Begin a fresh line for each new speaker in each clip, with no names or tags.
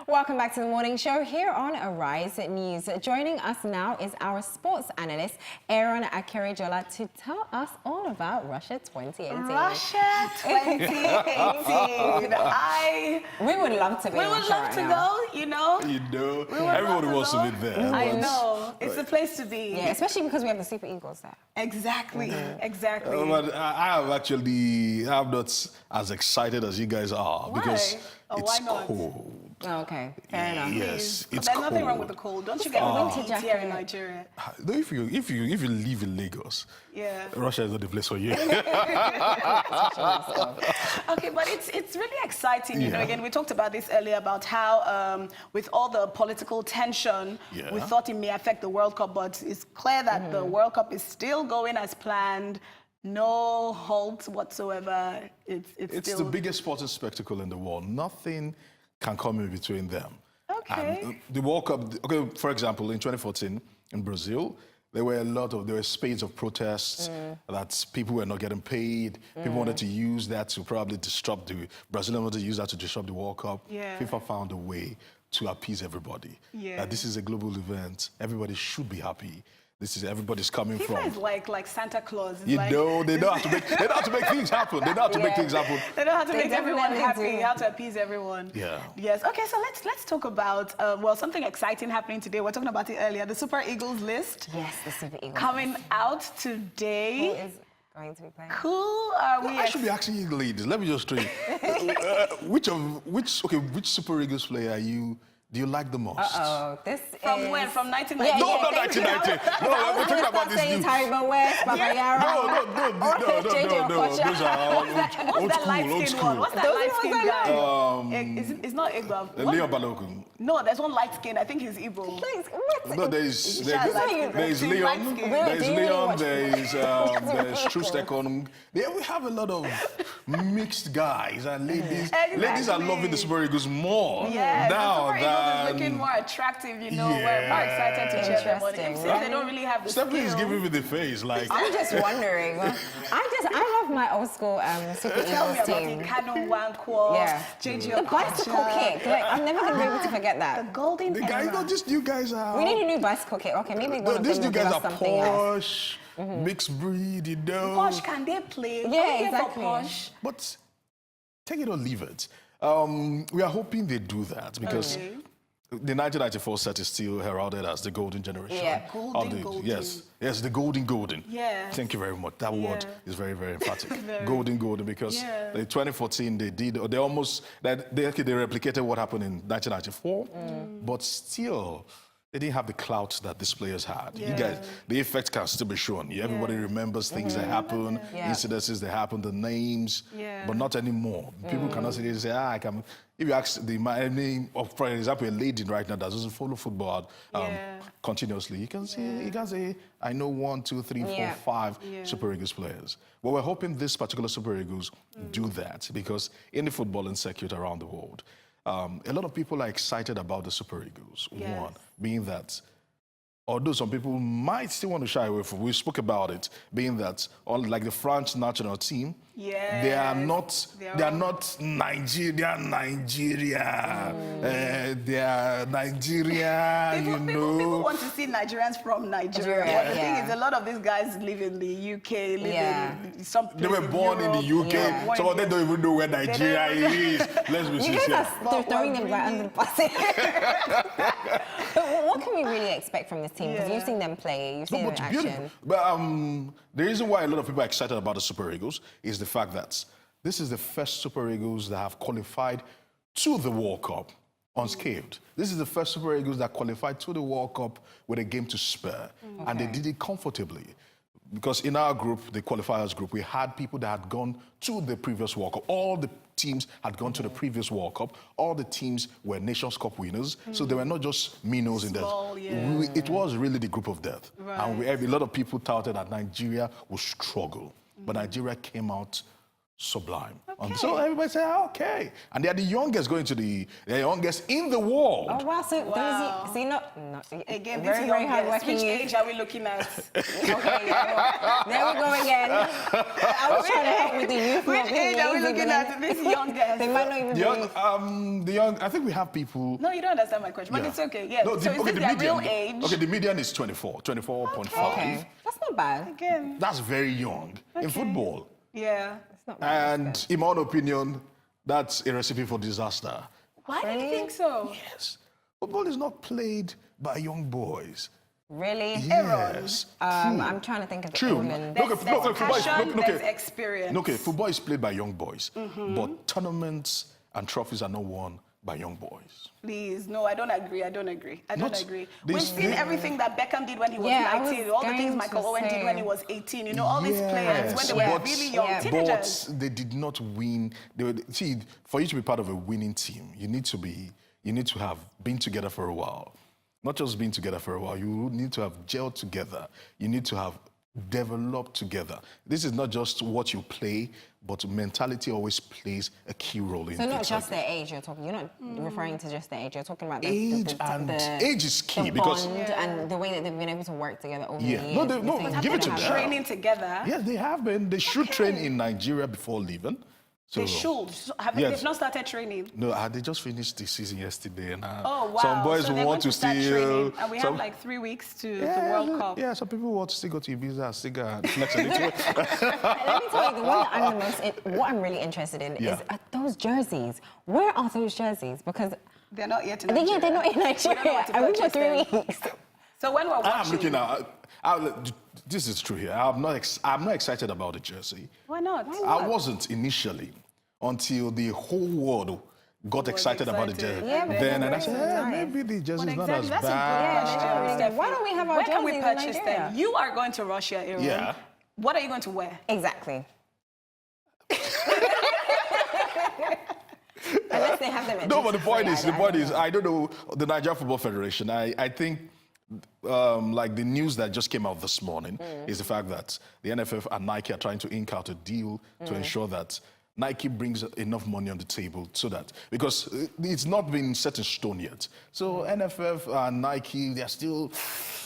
Welcome back to the morning show here on Arise News. Joining us now is our sports analyst, Aaron Akerijola, to tell us all about Russia 2018.
Russia 2018.
We would love to be
We would love to go, you know.
Everybody wants to be there.
I know. It's the place to be.
Yeah, especially because we have the Super Eagles there.
Exactly. Exactly.
But I'm not as excited as you guys are because
why
it's
not?
cold.
Oh, okay, fair enough.
Yes, it's
There's
cold.
nothing wrong with the cold. Don't you get
winter
winter
jacket
here in Nigeria?
No, if you live in Lagos,
Yeah.
Russia is not the place for you.
Okay, but it's really exciting. You know, again, we talked about this earlier about how with all the political tension, we thought it may affect the World Cup, but it's clear that the World Cup is still going as planned. No halt whatsoever.
It's
still
the biggest sporting spectacle in the world. Nothing can come in between them.
Okay.
And the World Cup, okay, for example, in 2014 in Brazil, there were spades of protests that people were not getting paid. People wanted to use that to probably disrupt Brazilians wanted to use that to disrupt the World Cup.
Yeah.
FIFA found a way to appease everybody.
Yeah.
That this is a global event. Everybody should be happy. This is everybody's coming
FIFA
from.
is like Santa Claus. It's
You
like,
know, they know how to make things happen. They know how to make things happen.
They know how to
They
make everyone
definitely
happy,
do.
how to appease everyone.
Yeah.
Yes. Okay, so let's talk about something exciting happening today. We're talking about it earlier. The Super Eagles list
Yes, the Super Eagles.
coming out
Who
today.
is going to be playing?
Who are we?
I should be asking you ladies. Let me just try. Which Super Eagles player do you like the most?
Uh-oh, this
From
is...
when? From 1990?
No, not
thank you.
1990. No, we're talking about this
saying
new.
Taribo West, Babayara.
No. Those are
What's that light
old
skin
school.
one? What's that
Those
light
ones
skin
I
guy? It's not Igba.
Leon Balogun.
No, there's one light skin. I think he's Igbo.
No, there's
Light skin.
Leon,
Light skin.
there's
Do you really
Leon,
watch-
there's Trustekon. Yeah, we have a lot of mixed guys and ladies.
Exactly.
Ladies are loving the Super Eagles more
Yeah,
now
the Super Eagles is
than.
looking more attractive, you know. We're more excited to cheer them on.
Interesting.
Since they don't really have the
Stephanie is
skills.
giving me the face like.
I'm just wondering. I love my old school Super
Tell me
Eagles
about
team.
it. Kano Wankwo,
Yeah.
JJ
The bicycle kick. Like, I'm never going to be able to forget
The
that.
golden
The guys,
era.
just you guys are.
We need a new bicycle kick. Okay, maybe one of
These
them
new
will give
guys
us
are
something else.
posh, mixed breed, you know.
Posh, can they play?
Yeah,
Can we hear for
exactly.
Posh?
But take it or leave it. We are hoping they do that because
Okay.
the 1994 set is still heralded as the golden generation.
Yeah.
Golden.
Yes, the golden.
Yeah.
Thank you very much. That word is very, very emphatic.
Very.
Golden, because
Yeah.
in 2014 they replicated what happened in 1994, but still. They didn't have the clout that these players had. You
Yeah.
guys, the effect can still be shown. Everybody remembers things that happen,
Yeah.
incidences that happen, the names,
Yeah.
but not anymore. People cannot sit there and say, I can. If you ask for example, a lady right now that doesn't follow football continuously, you can say, I know 1, 2, 3, 4,
Yeah.
5 Super Eagles players. Well, we're hoping this particular Super Eagles do that because in the footballing circuit around the world, a lot of people are excited about the Super Eagles.
Yes.
One, being that, although some people might still want to shy away from, we spoke about it, being that, like the French national team, they are not Nigeria. They are Nigeria,
People want to see Nigerians from Nigeria.
Nigeria,
But the thing is, a lot of these guys live in the UK, in some
They were
place
born in the
Europe.
UK.
Yeah.
Some of them don't even know where Nigeria is. Let's be
You
sincere.
guys are throwing them right under the bus. But what can we really expect from this team? Because you've seen them play, you've seen them in
But
action.
beautiful. But the reason why a lot of people are excited about the Super Eagles is the fact that this is the first Super Eagles that have qualified to the World Cup unscathed. This is the first Super Eagles that qualified to the World Cup with a game to spare. And they did it comfortably. Because in our group, the qualifiers group, we had people that had gone to the previous World Cup. All the teams had gone to the previous World Cup. All the teams were Nations Cup winners. So they were not just minnows in
Small,
there. It was really the group of death.
Right.
And a lot of people touted that Nigeria would struggle. But Nigeria came out sublime. And so everybody say, okay. And they are the youngest they're youngest in the world.
Oh, wow. So,
Wow. Again, this
very, very hardworking.
Which age are we looking at?
Okay, yeah, there we go again. I was trying to help with the youth.
Which age are we looking at? This youngest.
They might not even
The young, I think we have people.
No, you don't understand my question, but it's okay. Yeah.
No,
So is this their real age?
Okay, the median is 24.5.
Okay. That's not bad.
Again.
That's very young in football.
Yeah.
It's not bad.
And in my own opinion, that's a recipe for disaster.
Why do you think so?
Yes. Football is not played by young boys.
Really?
Yes.
I'm trying to think of
True.
England.
There's passion, there's experience.
Okay, football is played by young boys, but tournaments and trophies are not won by young boys.
Please, no, I don't agree. I don't agree. We've
this-
seen everything that Beckham did when he was
Yeah, I
19,
was
all the
going
things
to
Michael Owen did
say.
when he was 18. You know, all these players when they were
but-
really young, teenagers.
But they did not win. See, for you to be part of a winning team, you need to have been together for a while. Not just been together for a while, you need to have gelled together. You need to have developed together. This is not just what you play, but mentality always plays a key role in
So not
things
just
like
their age you're talking. You're not referring to just their age. You're talking about
age is key
the
because
bond and the way that they've been able to work together over
Yeah.
the
No,
years.
they- no,
the things
give
that
it to
they
them.
have.
Training together.
yes, they have been. They should train in Nigeria before leaving. So,
They should. So
Yes.
they've not started training?
No, they just finished the season yesterday, and
Oh, wow.
some boys
so they're
want
going
to
start
still.
training. And we have
some-
like 3 weeks to the World Cup.
Yeah, some people want to still go to Ibiza, still go and flex a little.
Let me tell you, the one that I'm what I'm really interested in
Yeah.
is those jerseys. Where are those jerseys? Because
They're not yet in Nigeria.
yeah, they're not in
We don't know
Nigeria.
what to
And we've got
purchase
3
them.
weeks.
So when we're watching...
I'm looking at. This is true here. I'm not excited about the jersey.
Why not?
I wasn't initially until the whole world got excited about the
excited.
jersey.
Yeah,
then and I
because
said,
they're very
maybe the jersey is not
exactly,
as
that's a good
bad.
question.
Yeah, why don't we have our
Where can we
jerseys in
purchase
Nigeria?
them? You are going to Russia, Aaron.
Yeah.
What are you going to wear?
Exactly. Unless they have them at
No, but the point
duty-free,
is, I don't know, the Nigeria Football Federation, I think, like the news that just came out this morning is the fact that the NFF and Nike are trying to ink out a deal to ensure that Nike brings enough money on the table so that, because it's not been set in stone yet. So NFF and Nike, they're still,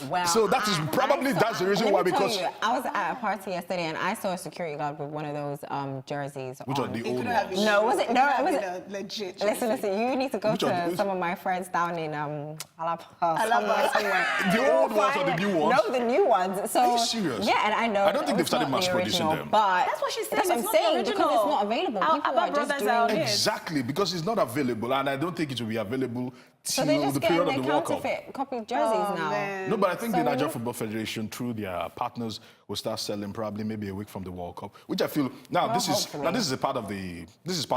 Well,
so that is probably, that's the reason
let
why,
me tell
because,
you, I was at a party yesterday and I saw a security guard with one of those jerseys
which
on.
are the
You
old
could have
ones?
been-
No, was it?
you
No,
could have
it was-
been a legit.
Listen, you need to go
Which are
to
those?
some of my friends down in
Alaba.
somewhere.
The old ones or the new ones?
No, the new ones. So,
Are you serious?
Yeah, and I know.
I don't think they've
it's
started
not
mass
the
producing
original,
them.
But
That's what she's saying.
That's what
It's
I'm
not the
saying because it's
original.
not available.
Our
People
Abba
are just
brothers
doing
are on
it.
it.
Exactly, because it's not available, and I don't think it will be available
So
till
they're
the
just
period
getting
of the
their
World Cup.
counterfeit copied jerseys now.
man.
No, but I think
So
the
when
Nigeria
you-
Football Federation, through their partners, will start selling probably maybe a week from the World Cup, which I feel now this
hopefully.
is a part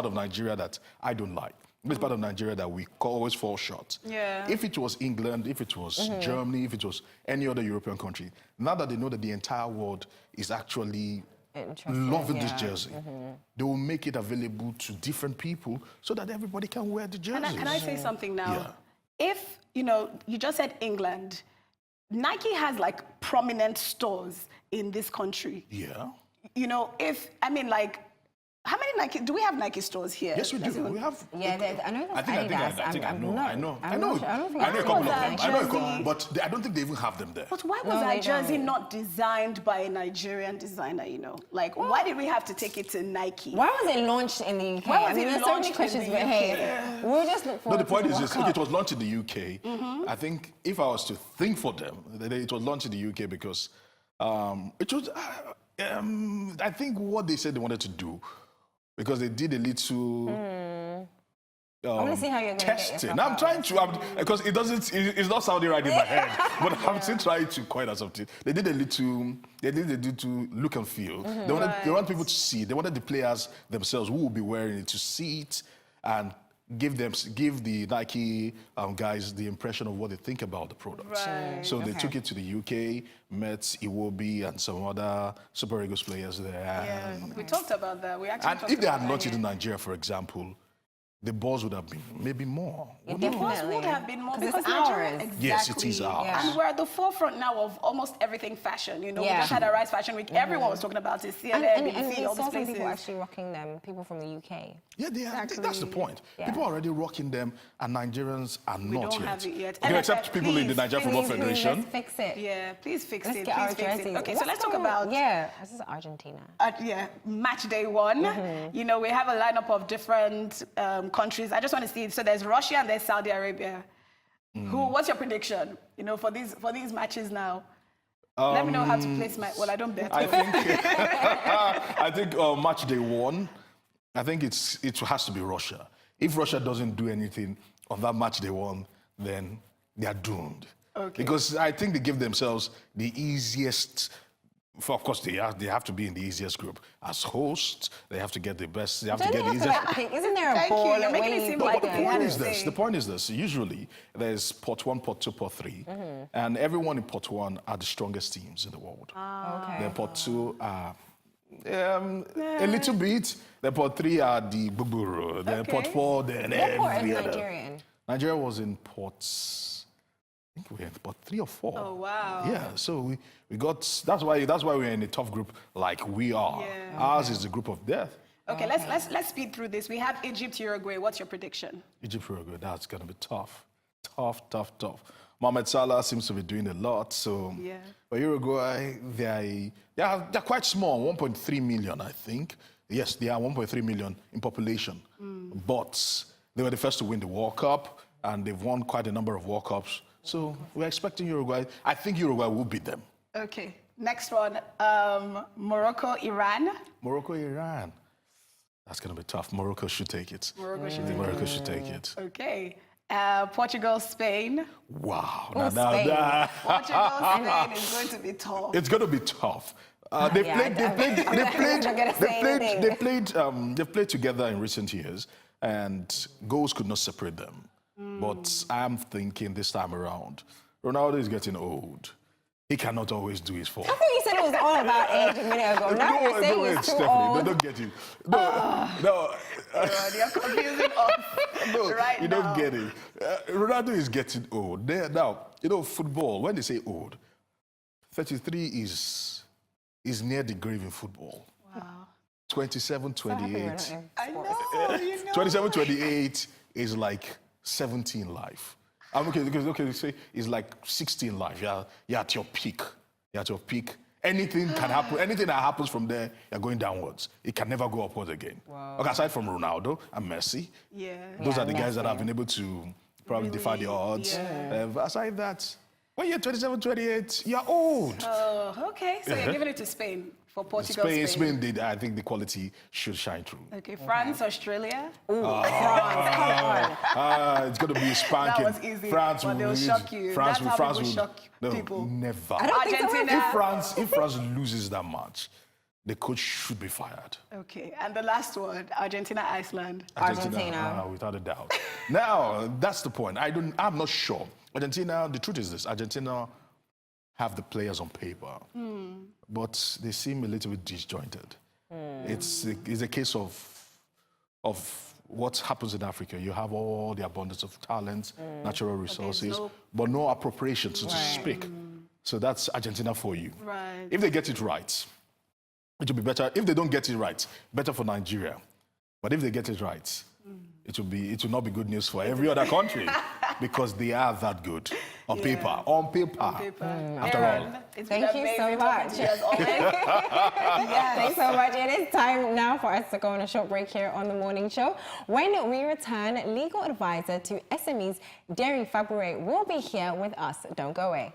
of Nigeria that I don't like. This is part of Nigeria that we always fall short.
Yeah.
If it was England, if it was Germany, if it was any other European country, now that they know that the entire world is actually
Interesting,
loving this
yeah.
jersey, they will make it available to different people so that everybody can wear the jersey.
Can I say something now?
Yeah.
If, you just said England, Nike has like prominent stores in this country.
Yeah.
How many Nike, do we have Nike stores here?
Yes, we do. We have.
Yeah, I know
I
that's
think
Adidas.
I know.
I'm
I know.
not-
I know.
I'm
I know.
not sure. I don't think
I know a
I've
couple
seen
of
that
them. I know a
jersey.
couple, but I don't think they even have them there.
But why was
No,
our
they
jersey
don't.
not designed by a Nigerian designer, Like, why did we have to take it to Nike?
Why was it launched in the UK?
Why was
I mean,
it
there's so
launched
many
in
questions,
the
but
UK?
hey, we'll just look
No,
forward
the point
to
is
the
this.
World
Okay, it
Cup.
was launched in the UK. I think if I was to think for them, it was launched in the UK because it was, I think what they said they wanted to do, because they did a little
I want to see how you're going to get
testing.
yourself
I'm
out.
trying to, because it's not sounding right in my head, but I'm still trying to coin or something. They did a little look and feel. They want people to see. They wanted the players themselves who will be wearing it to see it and give the Nike guys the impression of what they think about the product.
Right.
So they took it to the UK, met Iwobi and some other Super Eagles players there.
Yeah, we talked about that. We actually
And
talked
if they
about
had launched
that
it in
here.
Nigeria, for example, the balls would have been maybe more.
Yeah,
The balls would have been more
'Cause
because
it's
Nigeria,
ours.
exactly.
Yes, it is ours.
Yeah.
And we're at the forefront now of almost everything fashion. You know, we
Yeah.
just had a Rise Fashion Week. Everyone was talking about it. CNN,
And
BBC,
we
all
saw
these
some people
places.
actually rocking them, people from the UK.
Yeah, they are, that's the point.
Yeah.
People are already rocking them, and Nigerians are
We
not
don't
yet.
have it yet.
Okay, except
NFF,
people in the
please,
Nigeria Football
please,
Federation.
Let's fix it.
Yeah, please fix
Let's
it.
get our
Please fix
jerseys.
it. Okay, so
What's
let's talk
going-
about
Yeah, this is Argentina.
yeah, match day one. You know, we have a lineup of different countries. I just want to see. So there's Russia and there's Saudi Arabia. What's your prediction? You know, for these matches now. Let me know how to place my. Well, I don't bet.
I think I think match day one, I think it has to be Russia. If Russia doesn't do anything on that match day one, then they are doomed.
Okay.
Because I think they give themselves the easiest. Of course, they have to be in the easiest group. As hosts, they have to get the best. They have to
Don't
get
you
the
have to
easiest.
like pick? Isn't there a
Thank you.
ball
You're making
where
it
you
seem
pick
like
The
them?
they
point
have
is
to
this.
say.
The point is this. Usually, there's pot 1, pot 2, pot 3. And everyone in pot 1 are the strongest teams in the world.
Okay.
Then pot 2 are a little bit. Then pot 3 are the buburu. Then pot
Okay.
4, then
What port is
every other.
Nigeria in?
Nigeria was in pots. I think we were in pot 3 or 4.
Oh, wow.
Yeah, so we got. That's why we're in a tough group like we are.
Yeah.
Ours is the group of death.
Okay, let's speed through this. We have Egypt, Uruguay. What's your prediction?
Egypt, Uruguay, that's going to be tough. Tough. Mohamed Salah seems to be doing a lot. So,
Yeah.
But Uruguay, they're quite small, 1.3 million, I think. Yes, they are 1.3 million in population. But they were the first to win the World Cup, and they've won quite a number of World Cups. So we're expecting Uruguay. I think Uruguay will beat them.
Okay, next one. Morocco, Iran.
Morocco, Iran. That's going to be tough. Morocco should take it.
Morocco should
I think Morocco should take it.
Okay. Portugal, Spain.
Wow.
Oh, Spain.
Portugal, Spain is going to be tough.
It's going to be tough. They've played together in recent years, and goals could not separate them. But I'm thinking this time around, Ronaldo is getting old. He cannot always do his fault.
I thought you said it was all about age a minute ago. Now you're saying he's too
Stephanie,
old.
no, don't get it. No,
You're confusing us
no,
right
you
now.
don't get it. Ronaldo is getting old. Now, you know, football, when they say old, 33 is near the grave in football.
Wow.
27, 28.
I know, you know.
27, 28 is like 17 life. Okay, because say it's like 16 life. You're at your peak. You're at your peak. Anything can happen. Anything that happens from there, you're going downwards. It can never go upwards again.
Wow.
Okay, aside from Ronaldo and Messi,
Yeah.
those
Yeah,
are the guys that
Messi.
have been able to probably defy the odds.
Yeah.
Aside that, when you're 27, 28, you're old.
Oh, okay. So you're giving it to Spain for Portugal,
Spain, I think the quality should shine through.
Okay, France, Australia.
France, come on.
It's going to be a spanking.
That was easy,
France
but
will
they'll
lose.
shock you.
France
That's how people
will
shock
no,
people.
Never.
I don't think so.
Argentina.
If France loses that match, the coach should be fired.
Okay, and the last one, Argentina, Iceland.
Argentina.
Without a doubt. Now, that's the point. I'm not sure. Argentina, the truth is this, Argentina have the players on paper, but they seem a little bit disjointed. It's a case of what happens in Africa. You have all the abundance of talent, natural resources, but no appropriation, so to speak. So that's Argentina for you.
Right.
If they get it right, it will be better. If they don't get it right, better for Nigeria. But if they get it right, it will not be good news for every other country because they are that good on paper. On paper. After all.
It's
Thank
been
you so
amazing talking
much.
to you as always. Yes.
Thanks so much. It is time now for us to go on a short break here on The Morning Show. When we return, legal advisor to SMEs, Derry Fabure, will be here with us. Don't go away.